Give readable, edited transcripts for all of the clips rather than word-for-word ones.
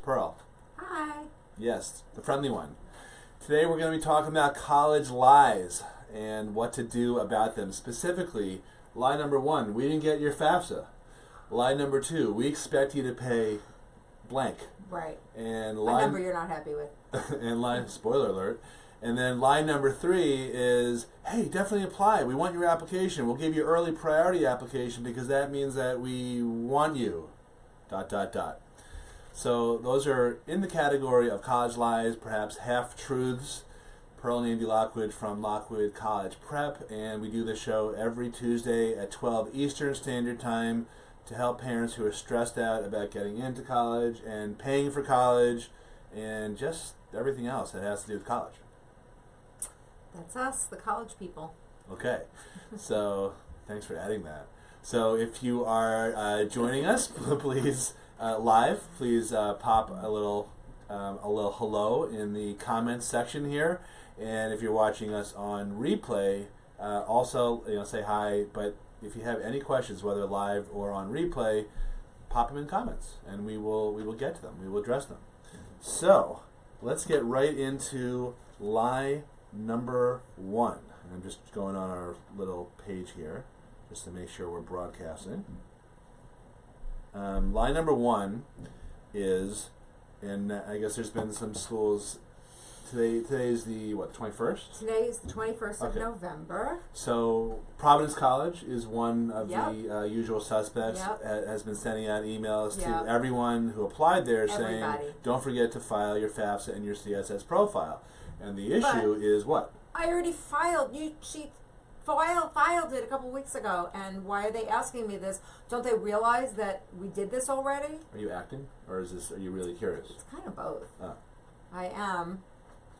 Pearl. Hi. Yes, the friendly one. Today we're going to be talking about college lies and what to do about them. Specifically, lie number 1, we didn't get your FAFSA. Lie number 2, we expect you to pay blank. Right. And A lie number you're not happy with. and lie, spoiler alert. And then lie number 3 is, hey, definitely apply. We want your application. We'll give you early priority application because that means that we want you. ... So those are in the category of college lies, perhaps half-truths. Pearl and Andy Lockwood from Lockwood College Prep, and we do this show every Tuesday at 12 Eastern Standard Time to help parents who are stressed out about getting into college and paying for college and just everything else that has to do with college. That's us, the college people. Okay, so thanks for adding that. So if you are joining us, please live, please pop a little hello in the comments section here, and if you're watching us on replay, also say hi. But if you have any questions, whether live or on replay, pop them in comments, and we will get to them. We will address them. So let's get right into lie number 1. I'm just going on our little page here just to make sure we're broadcasting. Lie number 1 is, and I guess there's been some schools. Today's the 21st? Today is the 21st of November. So Providence College is one of Yep. the usual suspects. Yep. Has been sending out emails Yep. to everyone who applied there saying, Everybody. don't forget to file your FAFSA and your CSS profile. And the issue is what? I already filed. She filed it a couple weeks ago, and why are they asking me this? Don't they realize that we did this already? Are you acting, or are you really curious? It's kind of both. Oh. I am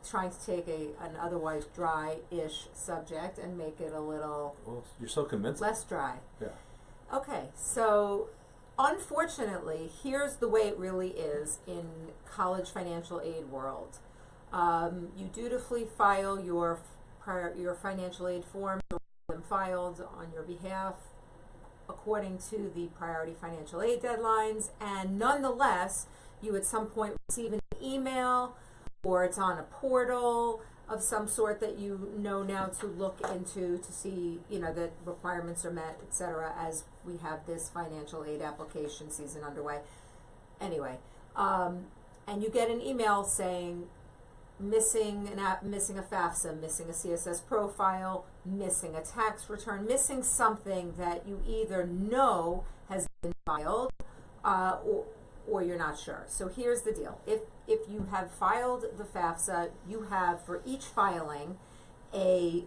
trying to take an otherwise dry-ish subject and make it a little Well, you're so convincing. less dry. Yeah. Okay, so unfortunately, here's the way it really is in college financial aid world. You dutifully file your financial aid forms, or them filed on your behalf according to the priority financial aid deadlines, and nonetheless, you at some point receive an email or it's on a portal of some sort that you know now to look into to see, that requirements are met, etc., as we have this financial aid application season underway. Anyway, and you get an email saying missing a FAFSA, missing a CSS profile, missing a tax return, missing something that you either know has been filed or you're not sure. So here's the deal. If you have filed the FAFSA, you have for each filing a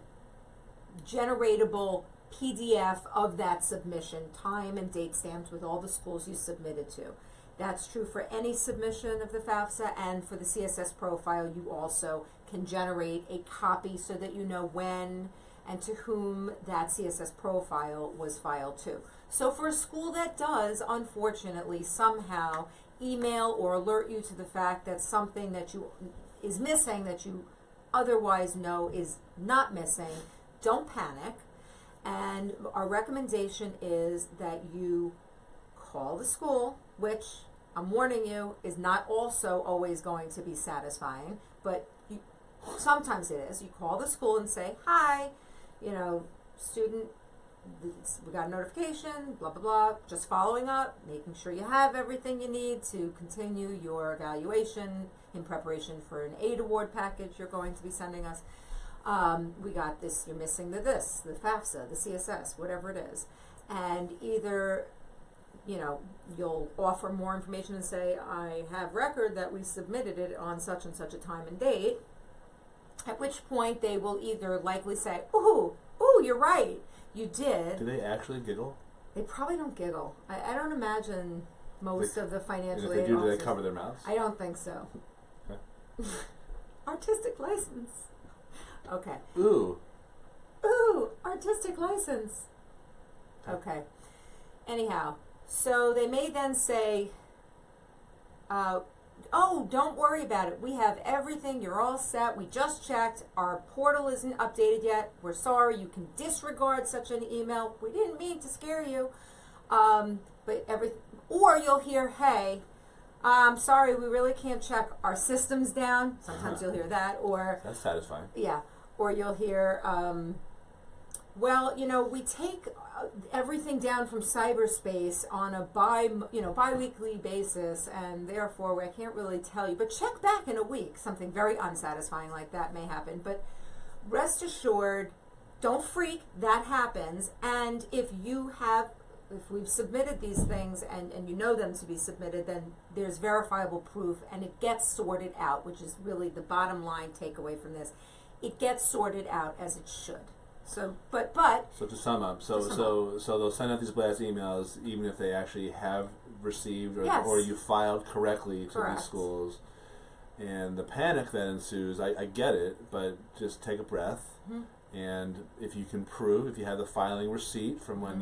generatable PDF of that submission, time and date stamped with all the schools you submitted to. That's true for any submission of the FAFSA, and for the CSS profile, you also can generate a copy so that you know when and to whom that CSS profile was filed to. So for a school that does, unfortunately, somehow email or alert you to the fact that something that is missing that you otherwise know is not missing, don't panic. And our recommendation is that you call the school, which I'm warning you is not also always going to be satisfying, but sometimes it is. You call the school and say, hi, student, we got a notification, blah, blah, blah, just following up, making sure you have everything you need to continue your evaluation in preparation for an aid award package you're going to be sending us. We got this, you're missing the FAFSA, the CSS, whatever it is. And either you'll offer more information and say, I have record that we submitted it on such and such a time and date, at which point they will either likely say, ooh, you're right, you did. Do they actually giggle? They probably don't giggle. I don't imagine most of the financial aid aid do officers. they cover their mouths? I don't think so. Okay. Artistic license. Okay. Ooh, artistic license. Okay. Anyhow, so they may then say, oh, don't worry about it. We have everything. You're all set. We just checked. Our portal isn't updated yet. We're sorry. You can disregard such an email. We didn't mean to scare you. Or you'll hear, hey, Sorry, we really can't check. Our system's down. Sometimes you'll hear that, or That's satisfying. yeah, or you'll hear, well, we take everything down from cyberspace on a bi-weekly basis, and therefore I can't really tell you. But check back in a week. Something very unsatisfying like that may happen. But rest assured, don't freak. That happens. And if we've submitted these things and you know them to be submitted, then there's verifiable proof, and it gets sorted out, which is really the bottom line takeaway from this. It gets sorted out as it should. So, but So to sum up, so they'll send out these blast emails even if they actually have received or you filed correctly to these schools, and the panic that ensues. I get it, but just take a breath. And if you can prove, if you have the filing receipt from when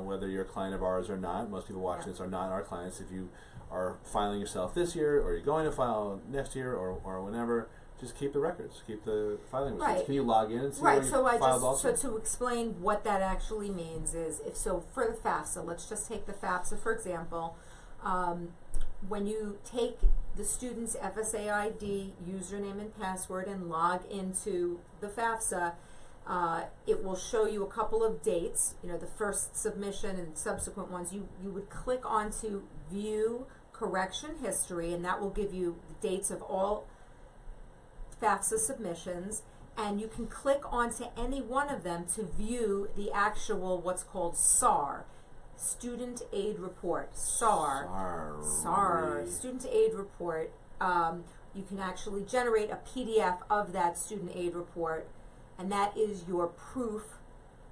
whether you're a client of ours or not, most people watching this are not our clients. If you are filing yourself this year, or you're going to file next year, or whenever, just keep the records, keep the filing receipts. Right. Can you log in and see where you filed also? So to explain what that actually means is, for the FAFSA, let's just take the FAFSA for example. When you take the student's FSA ID, username and password, and log into the FAFSA, it will show you a couple of dates, the first submission and subsequent ones. You would click onto View Correction History, and that will give you the dates of all FAFSA submissions, and you can click onto any one of them to view the actual, what's called SAR, Student Aid Report. SAR. Student Aid Report. You can actually generate a PDF of that Student Aid Report, and that is your proof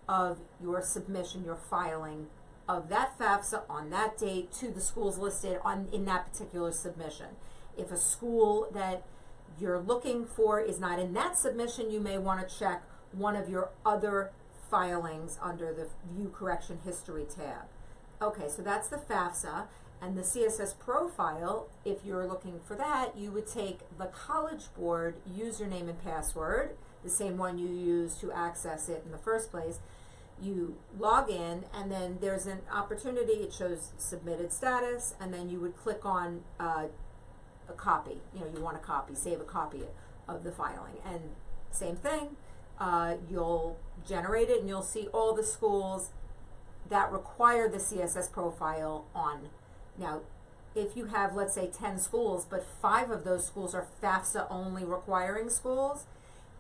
of your submission, your filing of that FAFSA on that date to the schools listed in that particular submission. If a school that you're looking for is not in that submission, you may want to check one of your other filings under the View Correction History tab. Okay, so that's the FAFSA. And the CSS Profile, if you're looking for that, you would take the College Board username and password, the same one you used to access it in the first place. You log in, and then there's an opportunity. It shows submitted status, and then you would click on a copy. You want a copy, save a copy of the filing. And same thing, you'll generate it, and you'll see all the schools that require the CSS Profile on. Now, if you have, let's say, 10 schools, but 5 of those schools are FAFSA only requiring schools,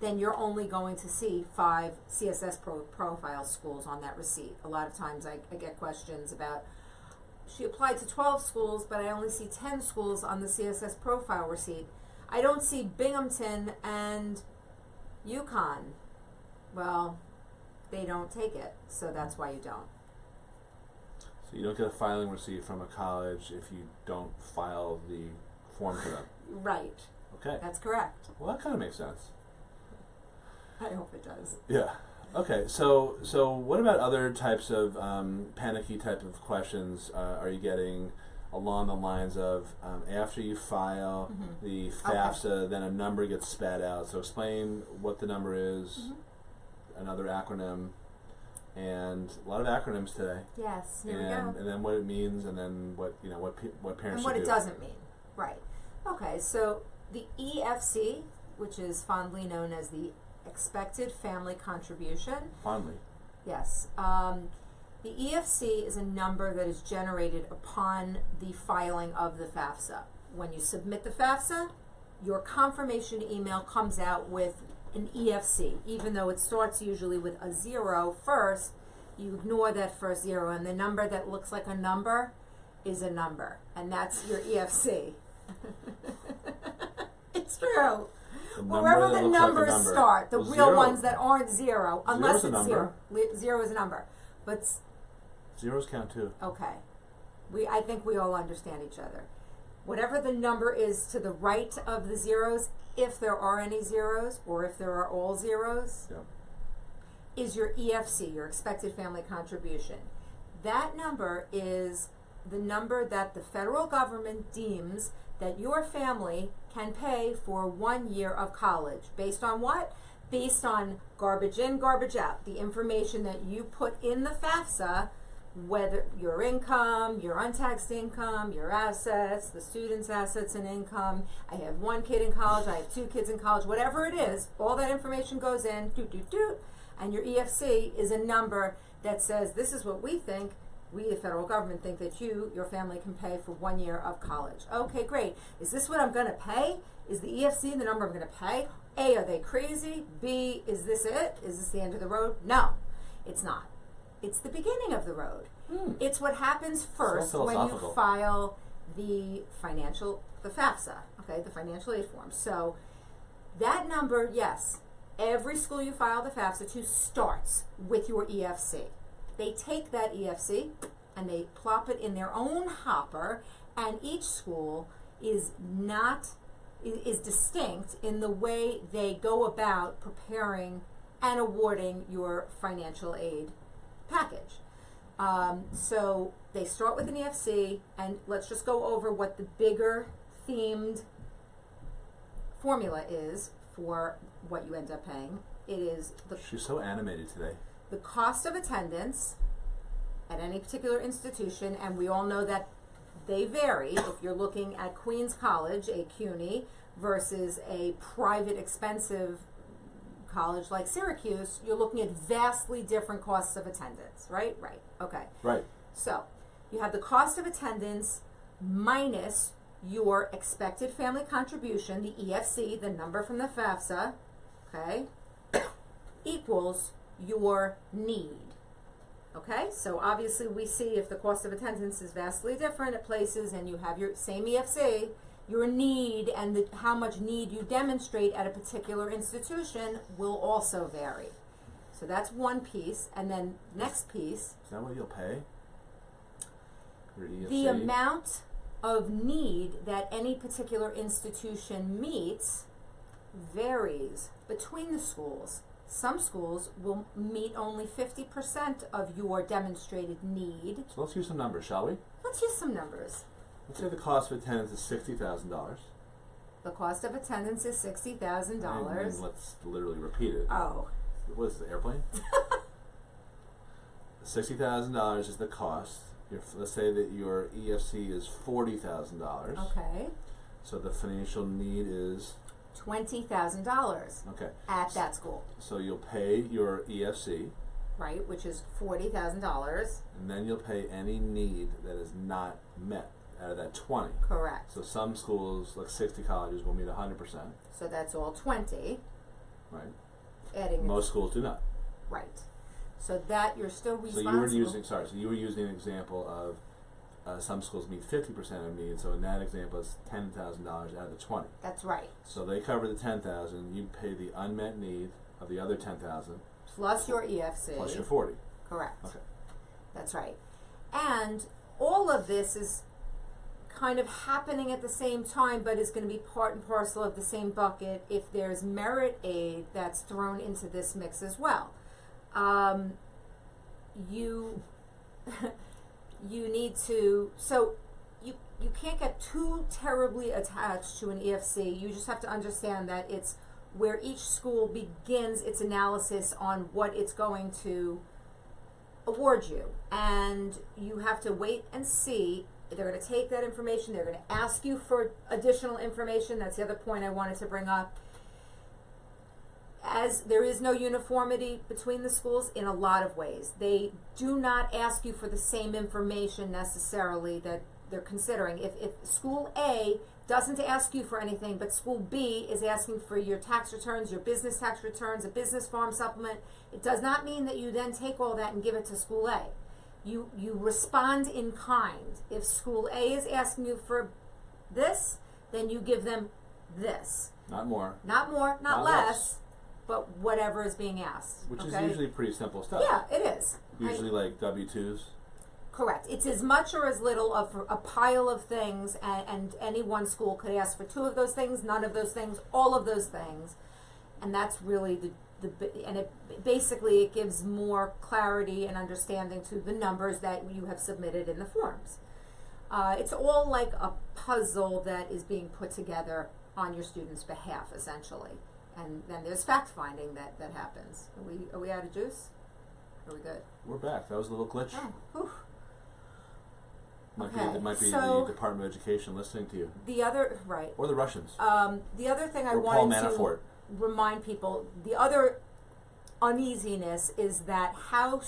then you're only going to see 5 CSS Profile schools on that receipt. A lot of times I get questions about, she applied to 12 schools, but I only see 10 schools on the CSS Profile receipt. I don't see Binghamton and UConn. Well, they don't take it, so that's why you don't. So you don't get a filing receipt from a college if you don't file the form to them. Right. Okay. That's correct. Well, that kind of makes sense. I hope it does. Yeah. Okay. So what about other types of panicky type of questions are you getting along the lines of after you file the FAFSA, then a number gets spat out. So explain what the number is, another acronym. And a lot of acronyms today. Yes, here we go. And then what it means, and then what parents should do. And what it doesn't mean. Right. Okay, so the EFC, which is fondly known as the Expected Family Contribution. Fondly. Yes. The EFC is a number that is generated upon the filing of the FAFSA. When you submit the FAFSA, your confirmation email comes out with an EFC. Even though it starts usually with a 0 first, you ignore that first 0, and the number that looks like a number is a number, and that's your EFC. It's true. Wherever the numbers start, the real ones that aren't 0, unless it's 0. 0 is a number. But zeros count too. Okay. I think we all understand each other. Whatever the number is to the right of the zeros, if there are any zeros, or if there are all zeros, is your EFC, your Expected Family Contribution. That number is the number that the federal government deems that your family can pay for 1 year of college. Based on what? Based on garbage in, garbage out. The information that you put in the FAFSA whether your income, your untaxed income, your assets, the student's assets and income. I have one kid in college, I have two kids in college, whatever it is, all that information goes in, and your EFC is a number that says this is what we think, we the federal government think that your family can pay for 1 year of college. Okay, great. Is this what I'm gonna pay? Is the EFC the number I'm gonna pay? A, are they crazy? B, is this it? Is this the end of the road? No, it's not. It's the beginning of the road. It's what happens first when you file the FAFSA, okay, the financial aid form. So that number, yes, every school you file the FAFSA to starts with your EFC. They take that EFC and they plop it in their own hopper, and each school is distinct in the way they go about preparing and awarding your financial aid package. So they start with an EFC, and let's just go over what the bigger themed formula is for what you end up paying. It is She's so animated today. The cost of attendance at any particular institution, and we all know that they vary. If you're looking at Queens College, a CUNY, versus a private expensive college like Syracuse, you're looking at vastly different costs of attendance, right? Right, okay. Right. So, you have the cost of attendance minus your expected family contribution, the EFC, the number from the FAFSA, okay, equals your need. Okay, so obviously we see if the cost of attendance is vastly different at places and you have your same EFC, your need and how much need you demonstrate at a particular institution will also vary. So that's one piece, and then next piece. Is that what you'll pay? Your EFC? The amount of need that any particular institution meets varies between the schools. Some schools will meet only 50% of your demonstrated need. So let's use some numbers, shall we? Let's use some numbers. Let's say the cost of attendance is $60,000. The cost of attendance is $60,000. Let's literally repeat it. Oh. What is the airplane? $60,000 is the cost. Let's say that your EFC is $40,000. Okay. So the financial need is $20,000. Okay. At that school. So you'll pay your EFC. Right, which is $40,000. And then you'll pay any need that is not met out of that 20. Correct. So some schools, like 60 colleges, will meet 100%. So that's all 20. Right. Adding Most schools do not. Right. So that you're still responsible. So you were using an example of some schools meet 50% of need. So in that example, it's $10,000 out of the 20. That's right. So they cover the 10,000. You pay the unmet need of the other 10,000 plus your EFC plus your 40. Correct. Okay. That's right. And all of this is kind of happening at the same time, but is going to be part and parcel of the same bucket if there's merit aid that's thrown into this mix as well. You need to, so you can't get too terribly attached to an EFC. You just have to understand that it's where each school begins its analysis on what it's going to award you. And you have to wait and see. They're going to take that information. They're going to ask you for additional information. That's the other point I wanted to bring up. As there is no uniformity between the schools in a lot of ways. They do not ask you for the same information necessarily that they're considering. If school A doesn't ask you for anything, but school B is asking for your tax returns, your business tax returns, a business farm supplement, it does not mean that you then take all that and give it to school A. You respond in kind. If school A is asking you for this, then you give them this. Not more. Not more, not less. But whatever is being asked. Which is usually pretty simple stuff. Yeah, it is. Usually like W-2s. Correct. It's as much or as little of a pile of things, and any one school could ask for 2 of those things, none of those things, all of those things. And that's really and it basically it gives more clarity and understanding to the numbers that you have submitted in the forms. It's all like a puzzle that is being put together on your student's behalf, essentially. And then there's fact finding that happens. Are we out of juice? Are we good? We're back. That was a little glitch. Oh, whew. Okay, It might be so the Department of Education listening to you, the other, right. or the Russians, The other thing I or Paul wanted Manafort. to remind people, the other uneasiness is that how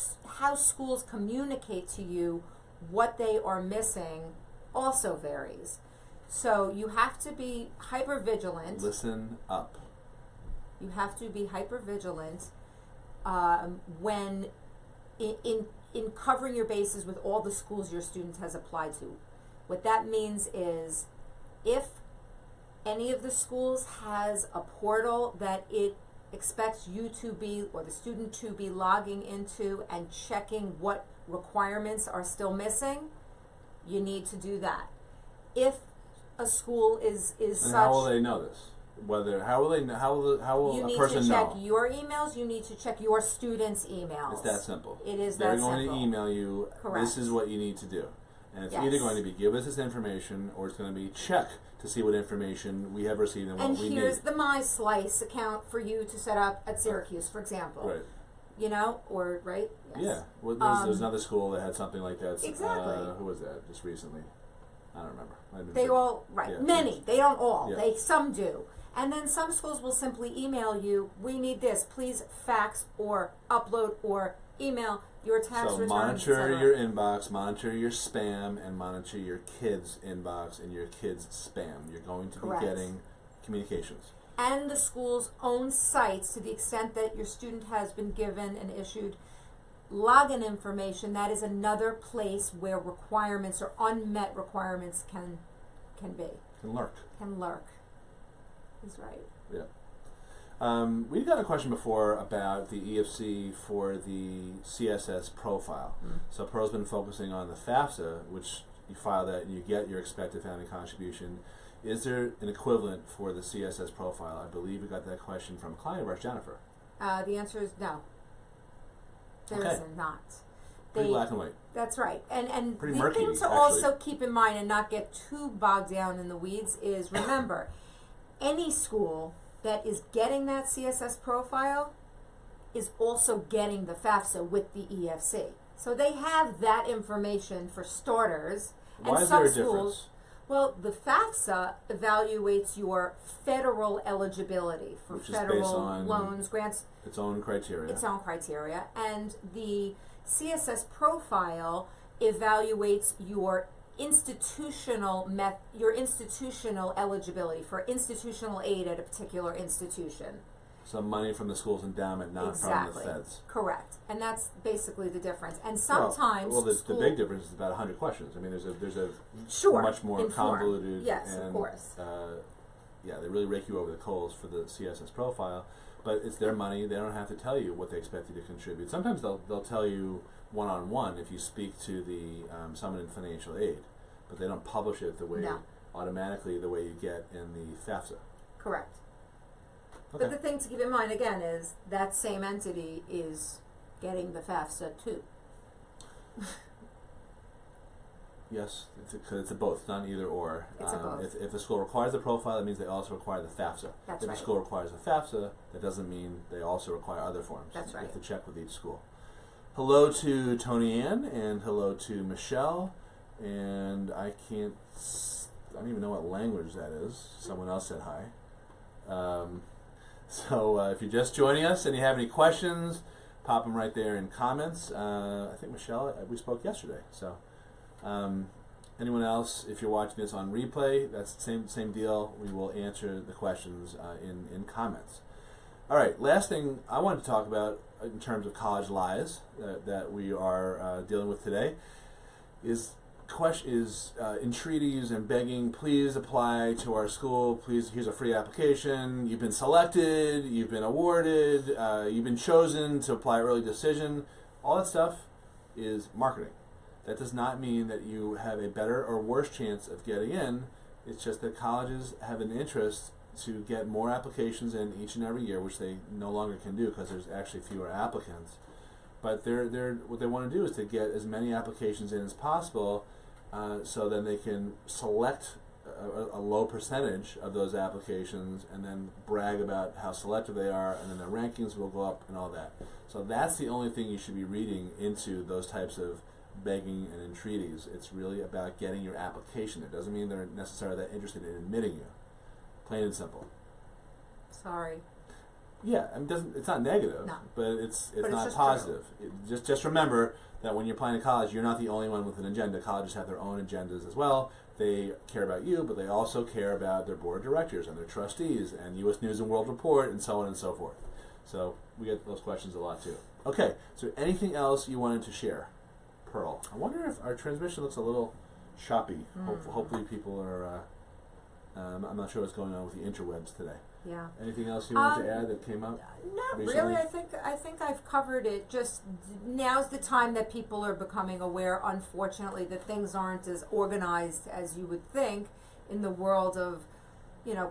schools communicate to you what they are missing also varies. So you have to be hyper vigilant. Listen up. You have to be hyper vigilant when in covering your bases with all the schools your student has applied to. What that means is if any of the schools has a portal that it expects you to be, or the student to be logging into and checking what requirements are still missing, you need to do that. If a school is And such, how will they know this? How will you a need person to check know? your emails, you need to check your students' emails. It's that simple. It is They're that going simple. to email you, Correct. this is what you need to do. And it's Yes. either going to be give us this information, or it's going to be check to see what information we have received and what And we here's need. the MySlice account for you to set up at Syracuse, for example. Right. You know, or, right? Yes. Yeah. Well, there's another school that had something like that. Exactly. Who was that just recently? I don't remember. They all, right, Yeah. many, they don't all, Yeah. some do. And then some schools will simply email you, we need this, please fax or upload or email your tax So returns, monitor etc. your inbox, monitor your spam, and monitor your kids' inbox and your kids' spam. You're going to Correct. be getting communications. And the school's own sites, to the extent that your student has been given and issued login information, that is another place where requirements or unmet requirements can be, Can lurk. can lurk. He's right. Yeah. We got a question before about the EFC for the CSS profile. So Pro's been focusing on the FAFSA, which you file that and you get your expected family contribution. Is there an equivalent for the CSS profile? I believe we got that question from a client of ours, Jennifer. The answer is no. There Okay. is not. Pretty black and white. That's right. And Pretty the murky, thing to actually. also keep in mind and not get too bogged down in the weeds is, remember, any school that is getting that CSS profile is also getting the FAFSA with the EFC. So they have that information for starters. Why and is some there a schools, difference? well, the FAFSA evaluates your federal eligibility for Which is based federal on loans, grants, its own criteria. its own criteria, and the CSS profile evaluates your institutional eligibility for institutional aid at a particular institution. Some money from the school's endowment, not Exactly. from the feds. Correct, and that's basically the difference. And sometimes well, the big difference is about 100 questions. I mean, there's a sure, much more informed. convoluted. Yes, and, of course. Yeah, they really rake you over the coals for the CSS profile, but it's their money. They don't have to tell you what they expect you to contribute. Sometimes they'll tell you one-on-one if you speak to the someone in financial aid, but they don't publish it the way automatically the way you get in the FAFSA. Correct. Okay. But the thing to keep in mind again is that same entity is getting the FAFSA too. Yes, it's a both, not either or. It's a both. If the school requires the profile, that means they also require the FAFSA. That's if right. the school requires the FAFSA, that doesn't mean they also require other forms. That's right. You have to check with each school. Hello to Tony Ann, and hello to Michelle, and I don't even know what language that is. Someone else said hi. So if you're just joining us and you have any questions, pop them right there in comments. I think Michelle, we spoke yesterday, so... anyone else, if you're watching this on replay, that's the same deal. We will answer the questions in comments. All right, last thing I wanted to talk about in terms of college lies that we are dealing with today is entreaties and begging, please apply to our school, please, here's a free application, you've been selected, you've been awarded, you've been chosen to apply early decision. All that stuff is marketing. That does not mean that you have a better or worse chance of getting in. It's just that colleges have an interest to get more applications in each and every year, which they no longer can do because there's actually fewer applicants. But what they want to do is to get as many applications in as possible, so then they can select a low percentage of those applications and then brag about how selective they are, and then their rankings will go up and all that. So that's the only thing you should be reading into those types of begging and entreaties. It's really about getting your application. It doesn't mean they're necessarily that interested in admitting you. Plain and simple. Sorry. Yeah, I mean, it's not negative, No. but it's But it's not just positive. Just remember that when you're applying to college, you're not the only one with an agenda. Colleges have their own agendas as well. They care about you, but they also care about their board of directors and their trustees and U.S. News and World Report and so on and so forth. So we get those questions a lot too. Okay, so anything else you wanted to share, Pearl? I wonder if our transmission looks a little choppy. Hopefully people are, I'm not sure what's going on with the interwebs today. Yeah. Anything else you want to add that came up? Not recently? really. I think I've covered it. Just now's the time that people are becoming aware, unfortunately, that things aren't as organized as you would think in the world of,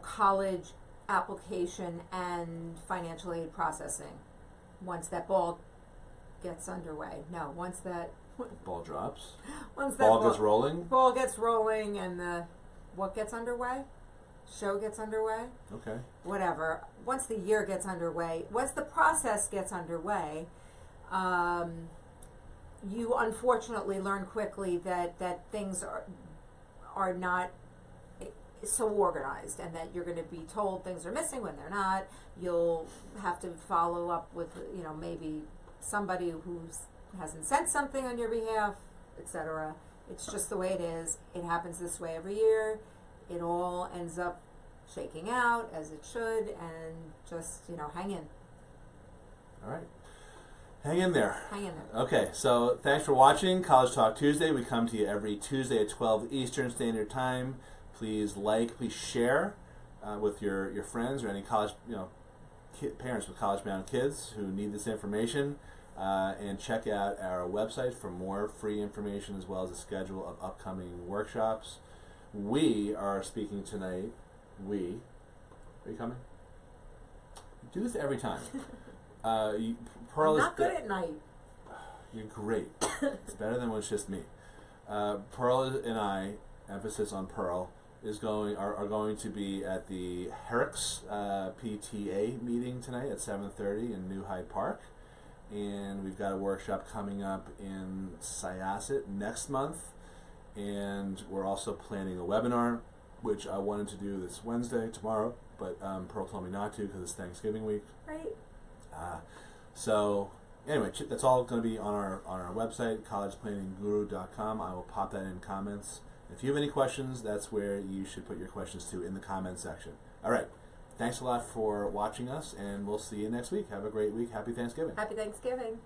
college application and financial aid processing. Once that ball gets underway. No, once that Ball drops. once that Ball gets rolling. Ball gets rolling, and what gets underway? Show gets underway. Okay. Whatever. Once the year gets underway, once the process gets underway, you unfortunately learn quickly that things are not so organized, and that you're going to be told things are missing when they're not. You'll have to follow up with maybe somebody who hasn't sent something on your behalf, etc. It's just the way it is. It happens this way every year. It all ends up shaking out as it should, and just, hang in. All right. Hang in there. Hang in there. Okay, so thanks for watching College Talk Tuesday. We come to you every Tuesday at 12 Eastern Standard Time. Please please share with your friends or any college, parents with college-bound kids who need this information. And check out our website for more free information as well as a schedule of upcoming workshops. We are speaking tonight. Are you coming? You do this every time. Pearl I'm not good at night. You're great. It's better than when it's just me. Pearl and I, emphasis on Pearl, are going to be at the Herrick's PTA meeting tonight at 7:30 in New Hyde Park. And we've got a workshop coming up in Syosset next month. And we're also planning a webinar, which I wanted to do this Wednesday, tomorrow, but Pearl told me not to because it's Thanksgiving week. Right. So anyway, that's all going to be on our website, collegeplanningGuru.com. I will pop that in comments. If you have any questions, that's where you should put your questions to, in the comments section. All right. Thanks a lot for watching us, and we'll see you next week. Have a great week. Happy Thanksgiving. Happy Thanksgiving.